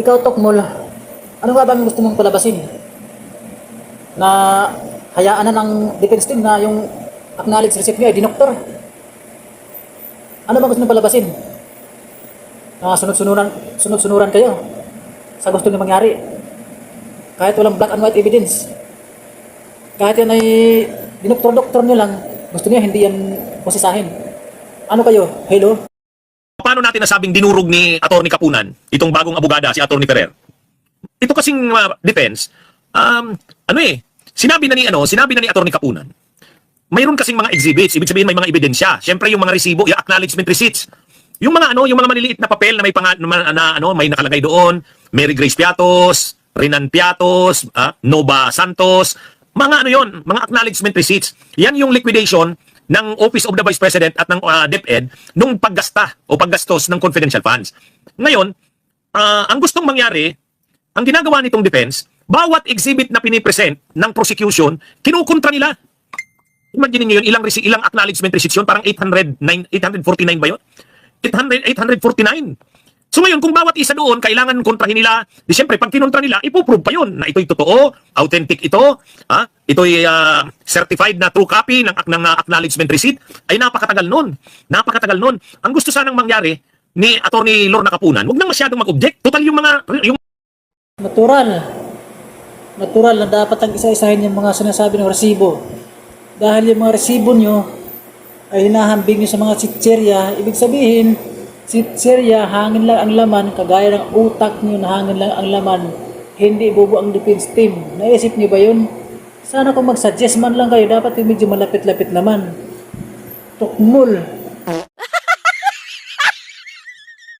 Ikaw, Tokmol, ano nga bang gusto mong palabasin? Na hayaan na ng defense team na yung acknowledge receipt niya ay dinoktor. Ano bang gusto mong palabasin? Na sunod-sunuran kayo sa gusto niyo mangyari. Kahit walang black and white evidence. Kahit yan ay dinoktor-doktor niyo lang, gusto niya hindi yan posisahin. Ano kayo? Hello? Paano natin nasabing dinurog ni Atty. Kapunan itong bagong abogada si Atty. Ferrer? Ito kasing defense, sinabi na ni Atty. Kapunan. Mayroon kasing mga exhibits, ibig sabihin may mga ebidensya. Siyempre yung mga resibo, yung acknowledgement receipts. Yung mga maliliit na papel na may may nakalagay doon, Mary Grace Piatos, Renan Piatos, Nova Santos, mga mga acknowledgement receipts. Yan yung liquidation ng Office of the Vice President at ng DepEd nung paggasta o paggastos ng confidential funds. Ngayon, ang gustong mangyari, ang ginagawa nitong defense, bawat exhibit na pinipresent ng prosecution, kinukontra nila. Imagine niyo yun, ilang acknowledgement receipts yun, parang 849 ba yun? 849. So ngayon, kung bawat isa doon, kailangan kontrahin nila, di siyempre, pag kinontra nila, ipoprove pa yun na ito'y totoo, authentic ito, ito'y certified na true copy ng acknowledgement receipt, ay napakatagal nun. Napakatagal nun. Ang gusto sanang mangyari ni Atty. Lorna Kapunan, huwag nang masyadong mag-object. Total yung Natural na dapat ang isa-isahin yung mga sinasabi ng resibo. Dahil yung mga resibo nyo ay hinahambing nyo sa mga sitserya, ibig sabihin, sitserya, hangin lang ang laman, kagaya ng utak nyo na hangin lang ang laman, hindi bubo ang defense team. Naisip nyo ba yun? Sana kung mag-suggest man lang kayo, dapat yung medyo malapit-lapit naman. Tokmol,